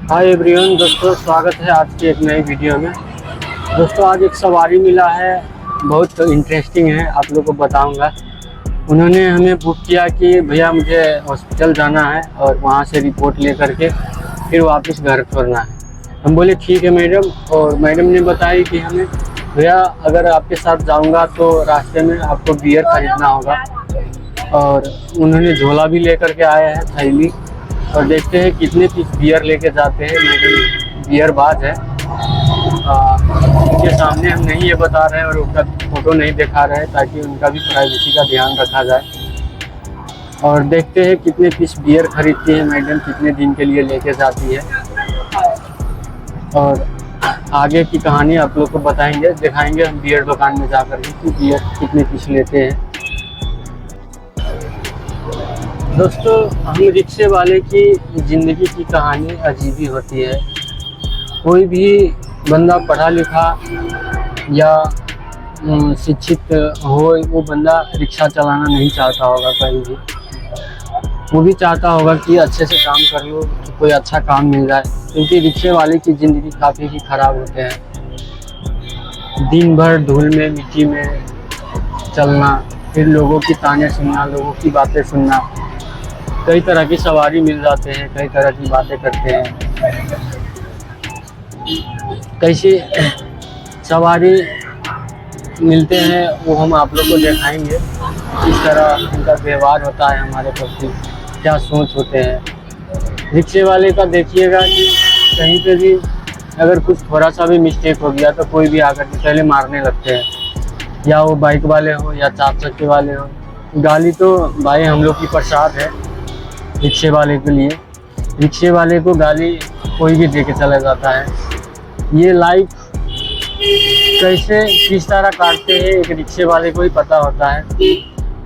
Hi everyone दोस्तों, स्वागत है आज की एक नई वीडियो में। दोस्तों आज एक सवारी मिला है, बहुत इंटरेस्टिंग है, आप लोगों को बताऊंगा। उन्होंने हमें बुक किया कि भैया मुझे हॉस्पिटल जाना है और वहाँ से रिपोर्ट ले करके फिर वापस घर छोड़ना है। हम बोले ठीक है मैडम, और मैडम ने बताई कि हमें भैया अगर आपके साथ जाऊँगा तो रास्ते में आपको बियर खरीदना होगा। और उन्होंने झोला भी ले करके आया है, थैली, और देखते हैं कितने पीस बियर लेके जाते हैं। मैडम बियर बाज है, उनके सामने हम नहीं ये बता रहे हैं और उनका फ़ोटो नहीं दिखा रहे हैं ताकि उनका भी प्राइवेसी का ध्यान रखा जाए। और देखते हैं कितने पीस बियर खरीदती है मैडम, कितने दिन के लिए लेके जाती है, और आगे की कहानी आप लोग को बताएंगे, दिखाएंगे हम बियर दुकान में जाकर के कि बियर कितने पीस लेते हैं। दोस्तों हम रिक्शे वाले की ज़िंदगी की कहानी अजीब ही होती है। कोई भी बंदा पढ़ा लिखा या शिक्षित हो, वो बंदा रिक्शा चलाना नहीं चाहता होगा कहीं भी। वो भी चाहता होगा कि अच्छे से काम कर लो तो कोई अच्छा काम मिल जाए, क्योंकि रिक्शे वाले की ज़िंदगी काफ़ी ही ख़राब होते हैं। दिन भर धूल में मिट्टी में चलना, फिर लोगों की ताने सुनना, लोगों की बातें सुनना। कई तरह की सवारी मिल जाते हैं, कई तरह की बातें करते हैं। कैसी सवारी मिलते हैं वो हम आप लोग को दिखाएंगे, किस तरह उनका व्यवहार होता है हमारे प्रति, क्या सोच होते हैं। रिक्शे वाले का देखिएगा कि कहीं पे भी अगर कुछ थोड़ा सा भी मिस्टेक हो गया तो कोई भी आकर के पहले मारने लगते हैं, या वो बाइक वाले हो या 4 चक्के वाले हो। गाली तो भाई हम लोग की प्रसाद है रिक्शे वाले के लिए। रिक्शे वाले को गाली कोई भी दे के चला जाता है। ये लाइफ कैसे किस तरह काटते हैं एक रिक्शे वाले को ही पता होता है।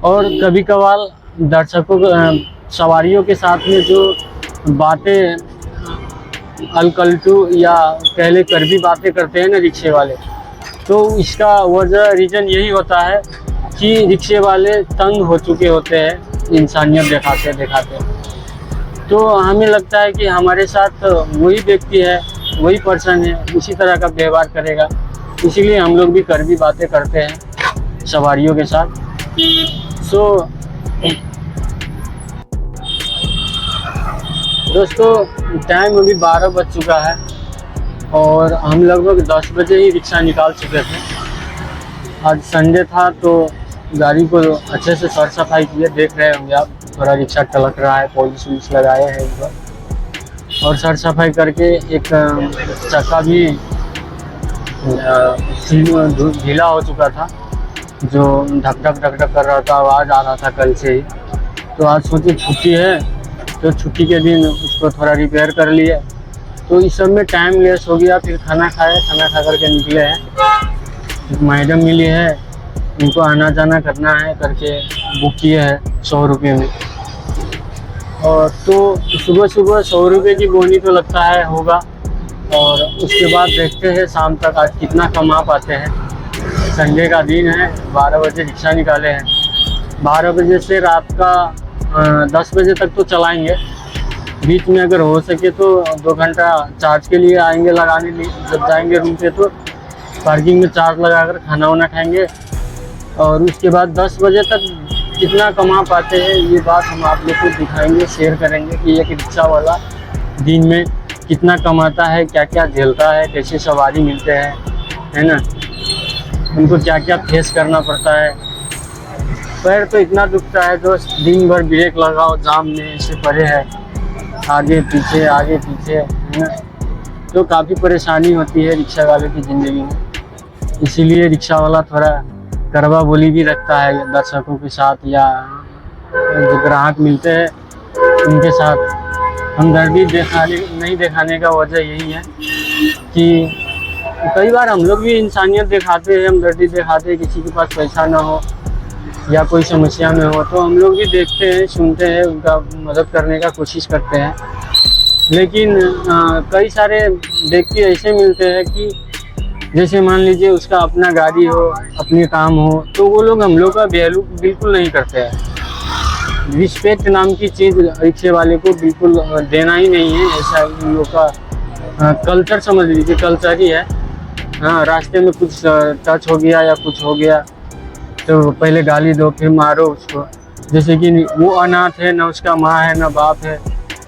और कभी कभार दर्शकों सवारियों के साथ में जो बातें अलकल्टू या पहले कड़वी बातें करते हैं ना रिक्शे वाले, तो इसका वजह रीज़न यही होता है कि रिक्शे वाले तंग हो चुके होते हैं इंसानियत दिखाते दिखाते। तो हमें लगता है कि हमारे साथ वही व्यक्ति है, वही पर्सन है, उसी तरह का व्यवहार करेगा, इसीलिए हम लोग भी कड़वी बातें करते हैं सवारियों के साथ। दोस्तों टाइम अभी 12 बज चुका है और हम लगभग 10 बजे ही रिक्शा निकाल चुके थे। आज संडे था तो गाड़ी को अच्छे से साफ सफाई किए, देख रहे होंगे आप, थोड़ा रिक्शा टलक रहा है, पॉलिश वॉलिश लगाए हैं इधर, और साफ सफाई करके एक चक्का भी ढीला हो चुका था, जो धक धक धक धक कर रहा था, आवाज़ आ रहा था कल से ही। तो आज सोची छुट्टी है तो छुट्टी के दिन उसको थोड़ा रिपेयर कर लिए। तो इस सब में टाइम लेस हो गया। फिर खाना खाए, खाना खा करके निकले हैं। मैडम मिली है, उनको आना जाना करना है करके बुक किए हैं 100 रुपये में। और तो सुबह सुबह 100 रुपये की बोनी तो लगता है होगा, और उसके बाद देखते हैं शाम तक आज कितना कमा पाते हैं। संडे का दिन है, 12 बजे रिक्शा निकाले हैं। 12 बजे से रात का 10 बजे तक तो चलाएंगे। बीच में अगर हो सके तो 2 घंटा चार्ज के लिए आएंगे लगाने लिए। जब जाएंगे रूम पे तो पार्किंग में चार्ज लगाकर खाना वाना खाएंगे, और उसके बाद 10 बजे तक कितना कमा पाते हैं ये बात हम आप लोग को दिखाएंगे, शेयर करेंगे कि एक रिक्शा वाला दिन में कितना कमाता है, क्या क्या झेलता है, कैसे सवारी मिलते हैं, है ना, उनको क्या क्या फेस करना पड़ता है। पैर तो इतना दुखता है दोस्त, दिन भर ब्रेक लगाओ, जाम में ऐसे पड़े है, आगे पीछे है ना। तो काफ़ी परेशानी होती है रिक्शा वाले की ज़िंदगी में। इसीलिए रिक्शा वाला थोड़ा करवा बोली भी रखता है दर्शकों के साथ, या जो ग्राहक मिलते हैं उनके साथ हमदर्दी नहीं दिखाने का वजह यही है कि कई बार हम लोग भी इंसानियत दिखाते हैं, हमदर्दी दिखाते हैं। किसी के पास पैसा ना हो या कोई समस्या में हो तो हम लोग भी देखते हैं, सुनते हैं, उनका मदद करने का कोशिश करते हैं। लेकिन कई सारे व्यक्ति ऐसे मिलते हैं कि जैसे मान लीजिए उसका अपना गाड़ी हो, अपने काम हो, तो वो लोग हम लोग का वैल्यू बिल्कुल नहीं करते हैं। रिस्पेक्ट नाम की चीज़ रिक्शे वाले को बिल्कुल देना ही नहीं है, ऐसा इन लोग का कल्चर समझ लीजिए, कल्चर ही है। हाँ, रास्ते में कुछ टच हो गया या कुछ हो गया तो पहले गाली दो फिर मारो उसको। जैसे कि वो अनाथ है, ना उसका माँ है ना बाप है,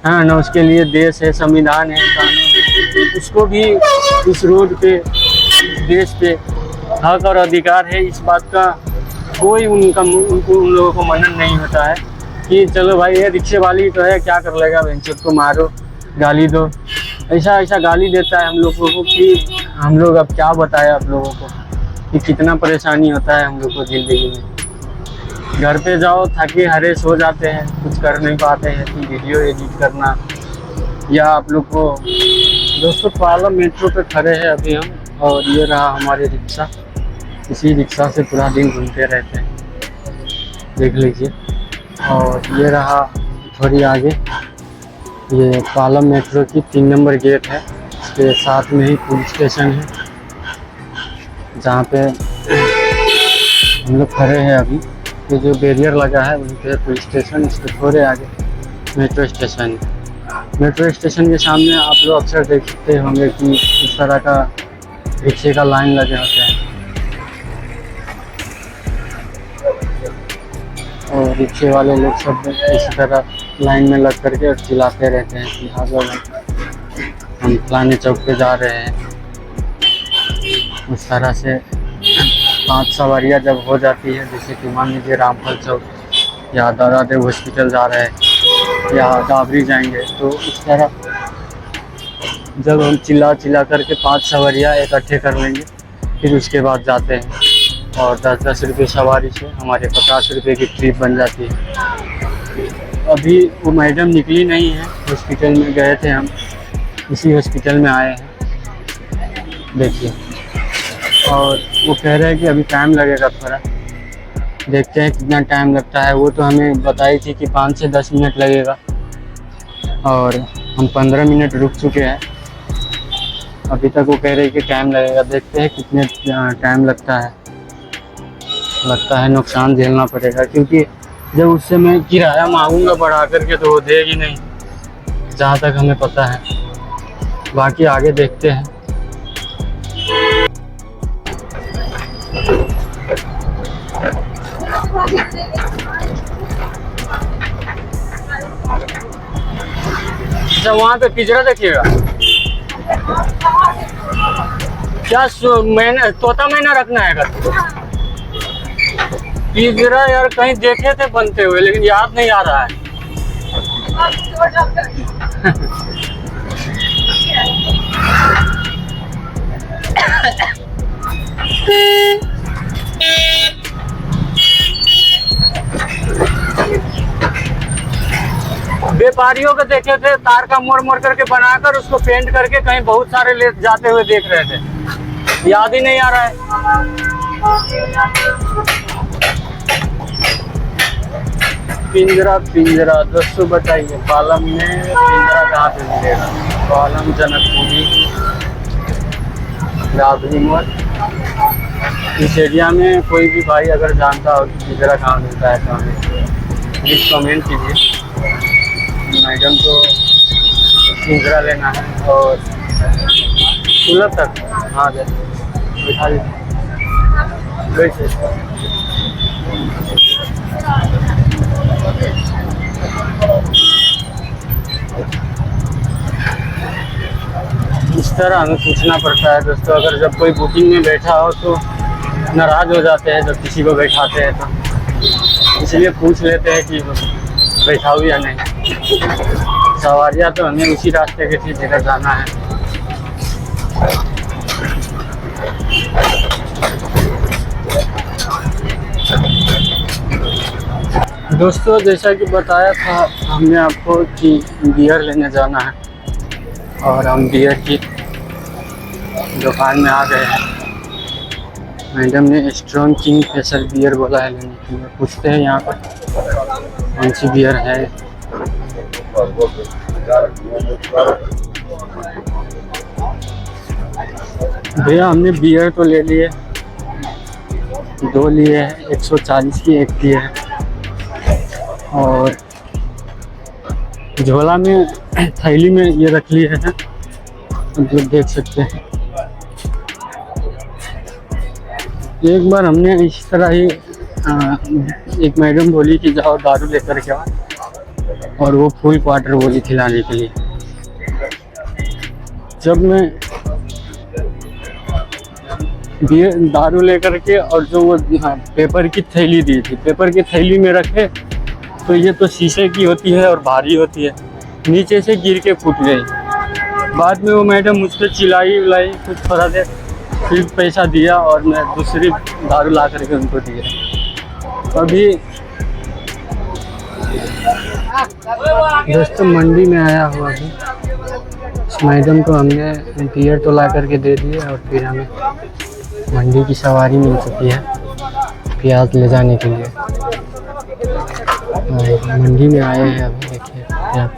हाँ, ना उसके लिए देश है, संविधान है, कानून है। उसको भी इस रोड पे, इस देश पे हक और अधिकार है। इस बात का कोई उन लोगों को मनन नहीं होता है कि चलो भाई ये रिक्शे वाली तो है, क्या कर लेगा, बेंचर को मारो, गाली दो। ऐसा ऐसा गाली देता है हम लोगों को कि हम लोग अब क्या बताएं आप लोगों को कि कितना परेशानी होता है हम लोग को ज़िंदगी में। घर पे जाओ थके हारे सो जाते हैं, कुछ कर नहीं पाते हैं कि वीडियो एडिट करना। या आप लोग को दोस्तों, पालम मेट्रो पे खड़े हैं अभी हम, और ये रहा हमारे रिक्शा। इसी रिक्शा से पूरा दिन घूमते रहते हैं, देख लीजिए। और ये रहा थोड़ी आगे, ये पालम मेट्रो की 3 नंबर गेट है। इसके साथ में ही पुलिस स्टेशन है, जहाँ पे हम लोग खड़े हैं अभी। ये जो बैरियर लगा है वहीं पे पुलिस स्टेशन, इसके थोड़े आगे मेट्रो स्टेशन है। मेट्रो स्टेशन के सामने आप लोग अक्सर देखते होंगे कि इस तरह का रिक्शे का लाइन लगे होते हैं, और रिक्शे वाले लोग सब इसी तरह लाइन में लग करके और चिल्लाते रहते हैं कि हाँ हम फलाने चौक पे जा रहे हैं। उस तरह से 5 सवारियाँ जब हो जाती है, जैसे कि मान लीजिए रामफल चौक या दादादेव हॉस्पिटल जा रहे हैं या डाबरी जाएंगे, तो इस तरह जब हम चिल्ला करके 5 सवारियाँ इकट्ठे कर लेंगे, फिर उसके बाद जाते हैं। और 10-10 रुपये सवारी से हमारे 50 रुपये की ट्रिप बन जाती है। अभी वो मैडम निकली नहीं है, हॉस्पिटल में गए थे हम, इसी हॉस्पिटल में आए हैं, देखिए। और वो कह रहे हैं कि अभी टाइम लगेगा थोड़ा, देखते हैं कितना टाइम लगता है। वो तो हमें बताई थी कि 5 से 10 मिनट लगेगा, और हम 15 मिनट रुक चुके हैं। अभी तक वो कह रहे हैं कि टाइम लगेगा, देखते हैं कितने टाइम लगता है नुकसान झेलना पड़ेगा, क्योंकि जब उससे मैं किराया मांगूंगा बढ़ा करके तो वो देगी नहीं, जहाँ तक हमें पता है। बाकी आगे देखते हैं। अच्छा, वहाँ पे पिंजरा देखिएगा, क्या मैंने तोता मैना रखना है घर पिंजरा? यार कहीं देखे थे बनते हुए, लेकिन याद नहीं आ रहा है। व्यापारियों को देखे थे तार का मोड़ करके बनाकर उसको पेंट करके कहीं बहुत सारे ले जाते हुए देख रहे थे, याद ही नहीं आ रहा है। पिंजरा दोस्तों बताइए, पालम में पिंजरा कहाँ पे मिलेगा? पालम, जनकपुरी, राबड़ी मोड़, इस एरिया में कोई भी भाई अगर जानता हो कि पिंजरा कहाँ मिलता है तो हमें प्लीज़ कमेंट कीजिए। मैडम को पिंजरा लेना है और कूलर तक, हाँ बिठा लीजिए वैसे। इस तरह हमें पूछना पड़ता है दोस्तों। अगर जब कोई बुकिंग में बैठा हो तो नाराज़ हो जाते हैं जब किसी को बैठाते हैं, तो इसलिए पूछ लेते हैं कि बैठाऊँ या नहीं। सवारियाँ तो हमें उसी रास्ते के थी जगह जाना है। दोस्तों, जैसा कि बताया था हमने आपको कि बियर लेने जाना है, और हम बियर की दुकान में आ गए हैं। मैडम ने स्ट्रॉन्ग किंग फेशल बियर बोला है लेने के लिए। पूछते हैं यहाँ पर कौन सी बियर है। भैया हमने बियर तो ले लिए, 2 लिए हैं, 140 की एक लिए है, और झोला में थैली में ये रख लिए हैं मतलब देख सकते हैं। एक बार हमने इस तरह ही एक मैडम बोली कि जाओ दारू लेकर के आओ, और वो फुल क्वार्टर बोली खिलाने के लिए। जब मैं दारू लेकर के, और जो वो पेपर की थैली दी थी, पेपर की थैली में रखे, तो ये तो शीशे की होती है और भारी होती है, नीचे से गिर के फूट गई। बाद में वो मैडम मुझ पर चिल्लाई विलाई कुछ थोड़ा देर, फिर पैसा दिया और मैं दूसरी दारू ला करके उनको दिया। अभी दोस्तों मंडी में आया हुआ भी, इस मैडम को हमने बियर तो ला करके दे दिए, और फिर हमें मंडी की सवारी मिल चुकी है प्याज ले जाने के लिए। मंडी में आए हैं अभी, देखिए प्याज।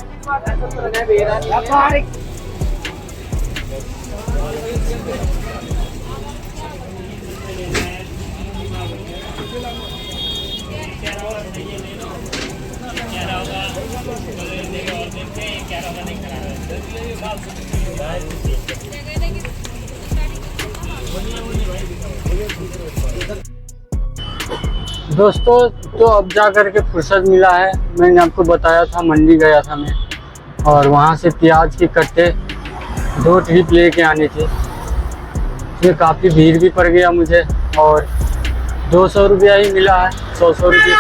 दोस्तों तो अब जा करके फुर्सत मिला है। मैंने आपको बताया था मंडी गया था मैं, और वहाँ से प्याज के कट्टे 2 ट्रिप लेके आने थे। इसमें काफ़ी भीड़ भी पड़ गया मुझे, और 200 रुपया ही मिला है, 100 रुपये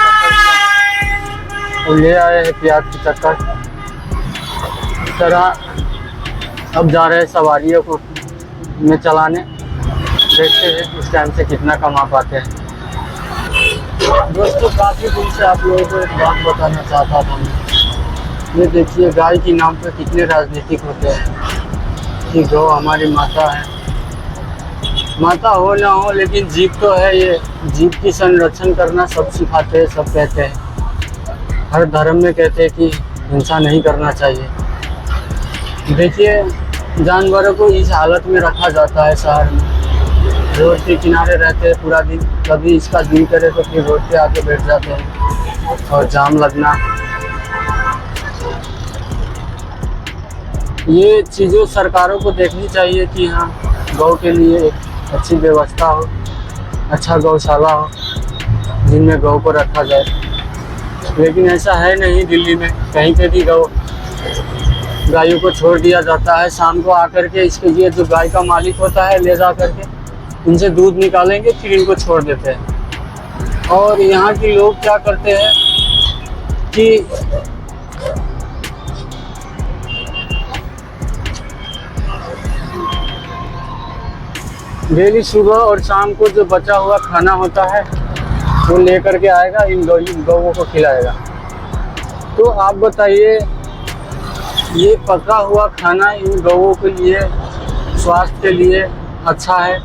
और ले आए हैं प्याज की चक्कर। इस तरह अब जा रहे हैं सवारियों को में चलाने, देखते हैं इस टाइम से कितना कमा पाते हैं। दोस्तों काफ़ी दिन से आप लोगों को एक बात बताना चाहता था मैं। ये देखिए गाय के नाम पर कितने राजनीतिक होते हैं कि गौ हमारी माता है। माता हो ना हो, लेकिन जीव तो है, ये जीव की संरक्षण करना सब सिखाते हैं, सब कहते हैं। हर धर्म में कहते हैं कि हिंसा नहीं करना चाहिए। देखिए जानवरों को इस हालत में रखा जाता है शहर में, रोड के किनारे रहते हैं पूरा दिन, कभी इसका दिल करे तो फिर रोड पे आके बैठ जाते हैं, और जाम लगना। ये चीज़ों सरकारों को देखनी चाहिए कि हाँ गौ के लिए एक अच्छी व्यवस्था हो, अच्छा गौशाला हो जिनमें गौ को रखा जाए। लेकिन ऐसा है नहीं, दिल्ली में कहीं पे भी गायों को छोड़ दिया जाता है। शाम को आकर के इसके लिए जो गाय का मालिक होता है ले जा करके इनसे दूध निकालेंगे, फिर इनको छोड़ देते हैं। और यहाँ के लोग क्या करते हैं कि डेली सुबह और शाम को जो बचा हुआ खाना होता है वो लेकर के आएगा, इन गौओं को खिलाएगा। तो आप बताइए, ये पका हुआ खाना इन गौओं के लिए, स्वास्थ्य के लिए अच्छा है?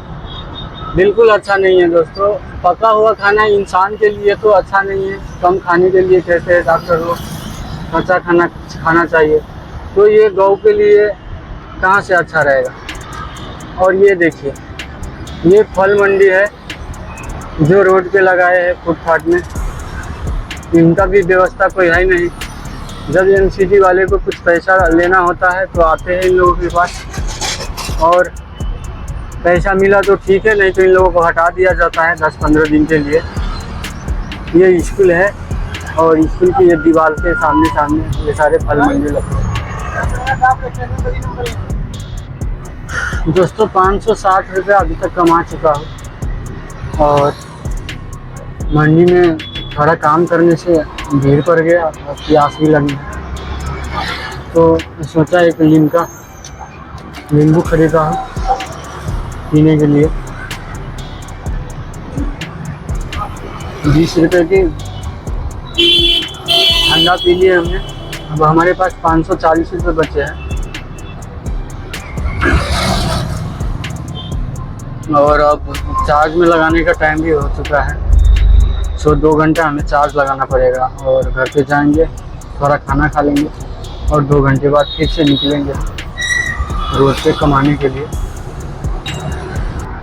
बिल्कुल अच्छा नहीं है दोस्तों। पका हुआ खाना इंसान के लिए तो अच्छा नहीं है, कम खाने के लिए कहते हैं डॉक्टर लोग, कच्चा खाना खाना चाहिए। तो ये गौ के लिए कहाँ से अच्छा रहेगा? और ये देखिए, ये फल मंडी है जो रोड पे लगाए हैं फुटपाथ में, इनका भी व्यवस्था कोई है नहीं। जब एनसीटी वाले को कुछ पैसा लेना होता है तो आते हैं इन लोगों के पास, और पैसा मिला तो ठीक है, नहीं तो इन लोगों को हटा दिया जाता है 10-15 दिन के लिए। ये स्कूल है, और स्कूल की ये दीवार के सामने ये सारे फल मंडी लगते हैं। दोस्तों 560 रुपये अभी तक कमा चुका हूँ, और मंडी में थोड़ा काम करने से भीड़ पड़ गया और प्यास भी लगी, तो सोचा एक नींबू खरीदा हूँ पीने के लिए। 20 रुपये की ठंडा पी लिए हमने। अब हमारे पास 540 रुपये बचे हैं, और अब चार्ज में लगाने का टाइम भी हो चुका है। 2 घंटा हमें चार्ज लगाना पड़ेगा, और घर पे जाएंगे, थोड़ा खाना खा लेंगे, और 2 घंटे बाद फिर से निकलेंगे रोड पे कमाने के लिए।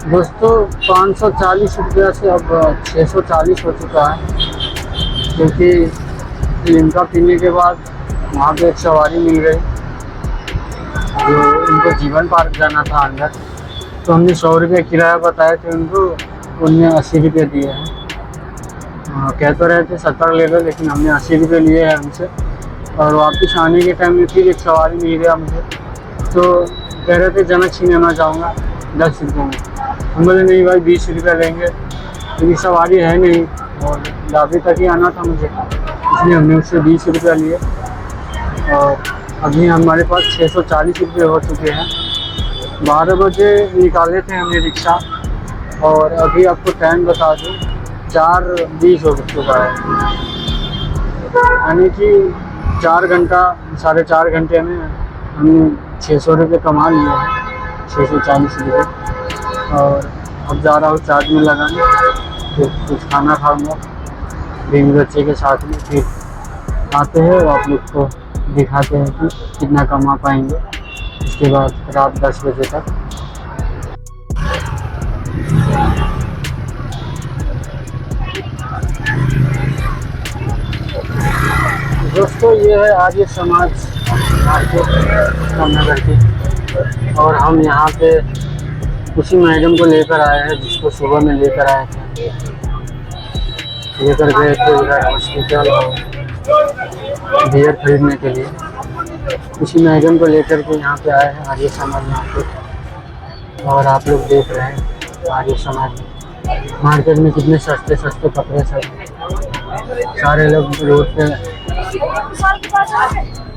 दोस्तों 540 रुपये से अब 640 हो चुका है, क्योंकि लिम्का पीने के बाद वहाँ पे एक सवारी मिल गई जो उनको जीवन पार्क जाना था अंदर, तो हमने 100 रुपये किराया बताए थे उनको, उनने 80 रुपये दिए हैं। कह तो रहे थे 70 ले लो, लेकिन हमने 80 रुपये लिए हैं हमसे। और वापस आने के टाइम में फिर एक सवारी मिल गया मुझे, तो कह रहे थे जनक सिनेमा जाऊँगा 10 रुपये में। हम बोले नहीं भाई 20 रुपये लेंगे, क्योंकि सवारी है नहीं और ढाबे तक ही आना था मुझे, इसलिए हमने उससे 20 रुपये लिए। और अभी हमारे पास 640 रुपये हो चुके हैं। 12 बजे निकाले थे हमने रिक्शा, और अभी आपको टाइम बता दूँ 4:20 हो चुका है, यानी कि 4 घंटा 4.5 घंटे में हमने 600 रुपये कमा लिए हैं, 640 रुपये। और अब जा रहा हूँ चार्ज में लगाने, फिर कुछ खाना खाऊंगा बीवी बच्चे के साथ में, फिर आते हैं और आप लोग को दिखाते हैं कि कितना कमा पाएंगे इसके बाद रात 10 बजे तक। दोस्तों ये है आर्य समाज मार्केट रामनगर की, और हम यहाँ पे उसी मैडम को लेकर आए हैं जिसको सुबह में लेकर आए थे, लेकर गए थे उधर हॉस्पिटल और बियर खरीदने के लिए। उसी मैडम को लेकर के यहाँ पे आए हैं आर्य समाज मार्केट। और आप लोग देख रहे हैं आर्य समाज मार्केट में कितने सस्ते सस्ते कपड़े सब, सारे लोग रोड पे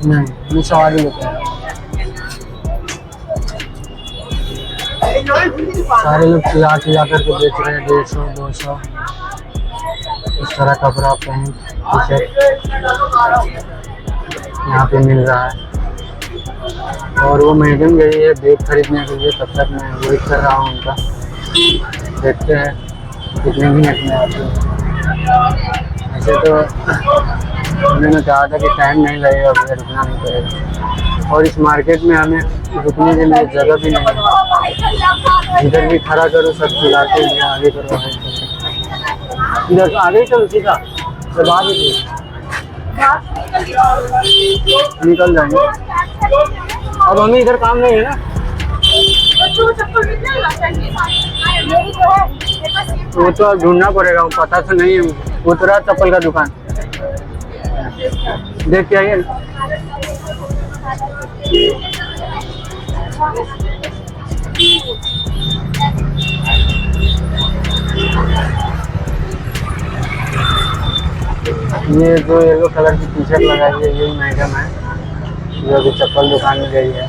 नहीं सवारी लेते हैं, सारे लोग चिल्ला चिल्ला करके बेच रहे हैं 150 200 इस तरह कपड़ा पैंट टी शर्ट यहाँ पे मिल रहा है। और वो मैडम गई है बैग खरीदने के लिए, तब तक मैं वेट कर रहा हूँ उनका, देखते हैं कितने मिनट में आते हैं। ऐसे तो उन्होंने कहा था कि टाइम नहीं लगेगा, मुझे रुकना नहीं पड़ेगा। और इस मार्केट में हमें रुकने के लिए जगह भी नहीं है, इधर भी खड़ा करो सब चिल्लाते हैं आगे करो, इधर आगे चलो सीधा, जब आगे निकल जाएंगे। अब हमें इधर काम नहीं है ना, वो तो अब ढूंढना पड़ेगा, वो पता तो नहीं है मुझे। वो तो रहा चप्पल का दुकान, देख के आइए ना। ये जो येलो कलर की टी शर्ट लगाई है यही मैडम है जो अभी चप्पल दुकान में गई है,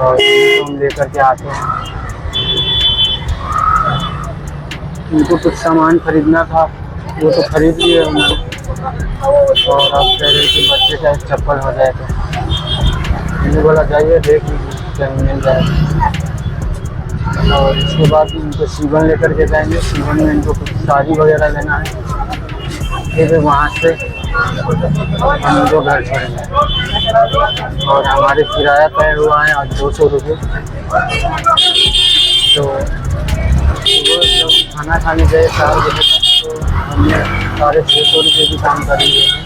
और हम लेकर के आते हैं। उनको कुछ सामान खरीदना था, वो तो खरीद लिए उन्होंने, और अब कह रहे कि बच्चे का एक चप्पल हो जाए तो मैंने बोला जाइए देख लीजिए कहीं मिल जाए। और इसके बाद इनको सीवन लेकर के जाएंगे, सीवन में इनको कुछ साड़ी वगैरह लेना है, फिर वहाँ से हम इनको घर छोड़ेंगे। और हमारे किराया तय हुआ है आज 200 रुपये। तो वो जब खाना खाने गए 4 बजे तक, तो हमने 650 रुपये की काम कर लिए हैं।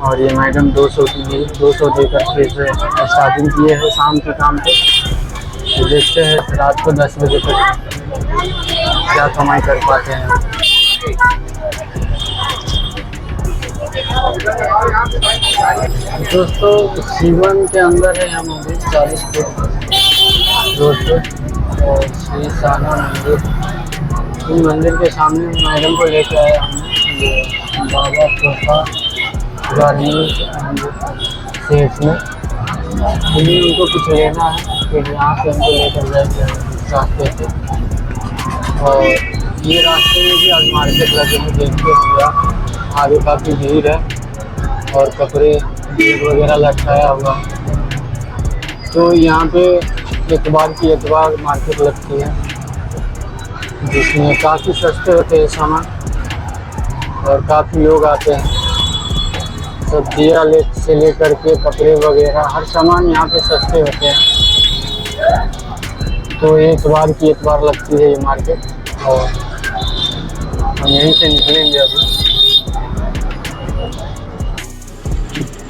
और ये मैडम 200 देकर फिर से स्टार्टिंग किए हैं शाम के काम पे। तो देखते हैं रात को 10 बजे तक क्या कमाई कर पाते हैं। दोस्तों सीवन के अंदर है हम अभी 40 फुट रोड पे, और श्री साना मंदिर, इस मंदिर के सामने मैडम को लेकर आए हमने, ये बाबा तोहफा गार्मेंट्स एंड सेल्स में। उन्हें उनको कुछ लेना है, फिर यहाँ से उनको लेकर जाएंगे रास्ते से। और ये रास्ते में भी आज मार्केट लगे हुए देखते हुए आगे काफ़ी भीड़ है, और कपड़े वगैरह लटकाया हुआ। तो यहाँ पे एतवार मार्केट लगती है, जिसमें काफ़ी सस्ते होते हैं सामान, और काफ़ी लोग आते हैं। सब्जियाँ से लेकर के कपड़े वगैरह हर सामान यहाँ पे सस्ते होते हैं। तो एतवार लगती है ये मार्केट, और हम यहीं से निकलेंगे अभी।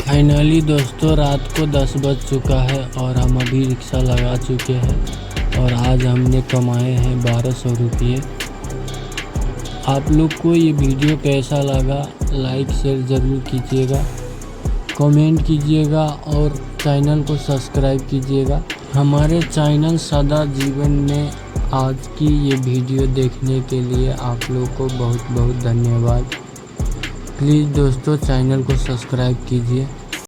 फाइनली दोस्तों रात को 10 बज चुका है और हम अभी रिक्शा लगा चुके हैं और आज हमने कमाए हैं 1200 रुपये। आप लोग को ये वीडियो कैसा लगा लाइक शेयर ज़रूर कीजिएगा, कमेंट कीजिएगा और चैनल को सब्सक्राइब कीजिएगा। हमारे चैनल सदा जीवन में आज की ये वीडियो देखने के लिए आप लोग को बहुत बहुत धन्यवाद। प्लीज़ दोस्तों चैनल को सब्सक्राइब कीजिए।